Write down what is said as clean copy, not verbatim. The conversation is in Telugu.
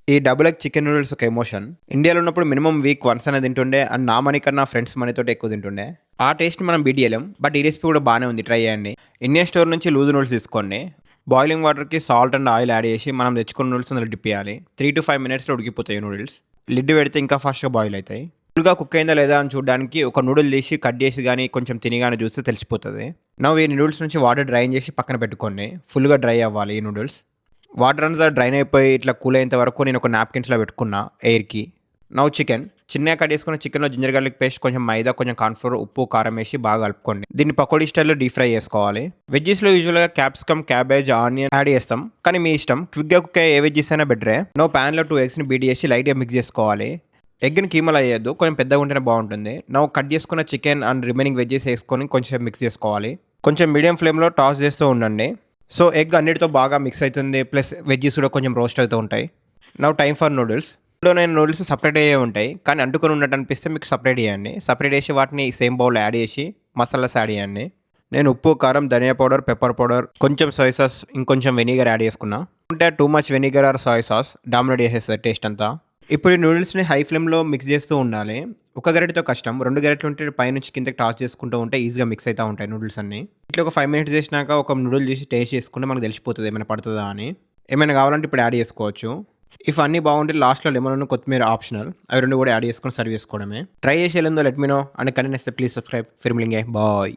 ఈ డబుల్ ఎగ్ చికెన్ నూడిల్స్ ఒక ఎమోషన్. ఇండియాలో ఉన్నప్పుడు మినిమమ్ వీక్ వన్స్ అనేది తింటుండే. అండ్ నా మనీ కన్నా ఫ్రెండ్స్ మనీతోటి ఎక్కువ తింటుండే. ఆ టేస్ట్‌ని మనం బీట్ చేయలేం. బట్ ఈ రెసిపీ కూడా బానే ఉంది. ట్రై చేయండి. ఇండియన్ స్టోర్ నుంచి లూజ్ నూడిల్స్ తీసుకోండి. బాయిలింగ్ వాటర్‌కి సాల్ట్ అండ్ ఆయిల్ యాడ్ చేసి మనం తెచ్చుకున్న నూడిల్స్ అందులో డిప్ చేయాలి. 3-5 మినిట్స్‌లో ఉడికిపోతాయి నూడిల్స్. లిడ్ పెడితే ఇంకా ఫాస్ట్‌గా బాయిల్ అయితాయి. ఫుల్‌గా కుక్ అయిందా లేదా అని చూడడానికి ఒక నూడిల్ తీసి కట్ చేసి గాని కొంచెం తిని గాని చూస్తే తెలిసిపోతది. నౌ ఈ నూడిల్స్ నుంచి వాటర్ డ్రైన్ చేసి పక్కన పెట్టుకోండి. ఫుల్‌గా డ్రై అవ్వాలి ఈ నూడిల్స్. వాటర్ అంతా డ్రైన్ అయిపోయి ఇట్లా కూల్ అయ్యేంత వరకు నేను ఒక నాప్కిన్స్‌లో పెట్టుకున్నా ఎయిర్‌కి. Now chicken. చిన్నగా కట్ చేసుకున్న చికెన్‌లో జింజర్ గార్లిక్ పేస్ట్, కొంచెం మైదా, కొంచెం కార్న్ ఫ్లోర్, ఉప్పు, కారం వేసి బాగా కలుపుకోండి. దీన్ని పకోడీ స్టైల్‌లో డీప్ ఫ్రై చేసుకోవాలి. వెజ్జీస్‌లో యూజువల్‌గా క్యాప్సికమ్, క్యాబేజ్, ఆనియన్ యాడ్ చేస్తాం. కానీ మీ ఇష్టం. క్విక్‌గా కుక్ అయ్యే ఏ వెజ్జీస్ అయినా బెటరే. నో పాన్‌లో 2 ఎగ్స్‌ని బీట్ చేసి లైట్‌గా మిక్స్ చేసుకోవాలి. ఎగ్‌ని కీమలా ఎయొద్దు. కొంచెం పెద్దగా ఉంటేనే బాగుంటుంది. నౌ కట్ చేసుకున్న చికెన్ అండ్ రిమైనింగ్ వెజ్జీస్ ఏసుకొని కొంచెం మిక్స్ చేసుకోవాలి. కొంచెం మీడియం ఫ్లేమ్‌లో టాస్ చేస్తూ ఉండండి. సో, ఎగ్ అన్నిటితో బాగా మిక్స్ అయితుంది. ప్లస్ వెజ్జీస్ కూడా కొంచెం రోస్ట్ అవుతూ ఉంటాయి. Now time for noodles. ఇందులో నేను నూడిల్స్ సెపరేట్ అయ్యే ఉంటాయి. కానీ అంటుకొని ఉన్నట్టు అనిపిస్తే మీకు సెపరేట్ చేయండి. సెపరేట్ చేసి వాటిని సేమ్ బౌల్‌లో యాడ్ చేసి మసాలాస్ యాడ్ చేయండి. నేను ఉప్పు, కారం, ధనియా పౌడర్, పెప్పర్ పౌడర్, కొంచెం సోయ్ సాస్, ఇంకొంచెం వెనిగర్ యాడ్ చేసుకున్నా. ఉంటే too much vinegar or soy sauce dominate చేసేస్తది టేస్ట్ అంతా. ఇప్పుడు ఈ నూడిల్స్‌ని హై ఫ్లేమ్‌లో మిక్స్ చేస్తూ ఉండాలి. ఒక గరిటెతో కష్టం. 2 గరిటెలు ఉంటే పైనుంచి కిందకి టాస్ చేసుకుంటూ ఉంటే ఈజీగా మిక్స్ అయితా ఉంటాయి నూడిల్స్ అన్నీ. ఇట్లా ఒక 5 మినిట్స్ చేసినాక ఒక నూడిల్ చేసి టేస్ట్ చేసుకుంటే మనకు తెలిసిపోతది ఏమైనా పడతదా అని. ఏమైనా కావాలంటే ఇప్పుడు యాడ్ చేసుకోవచ్చు. ఇఫ్ అన్నీ బాగుంటే లాస్ట్‌లో లెమన్, కొత్తిమీర ఆప్షనల్. అవి 2 కూడా యాడ్ చేసుకొని సర్వ్ చేసుకోవడమే. ట్రై చేసి ఎలా ఉందో let me know and content నచ్చితే ప్లీజ్ సబ్స్క్రైబ్. ఫిర్ మిలేంగే. బాయ్.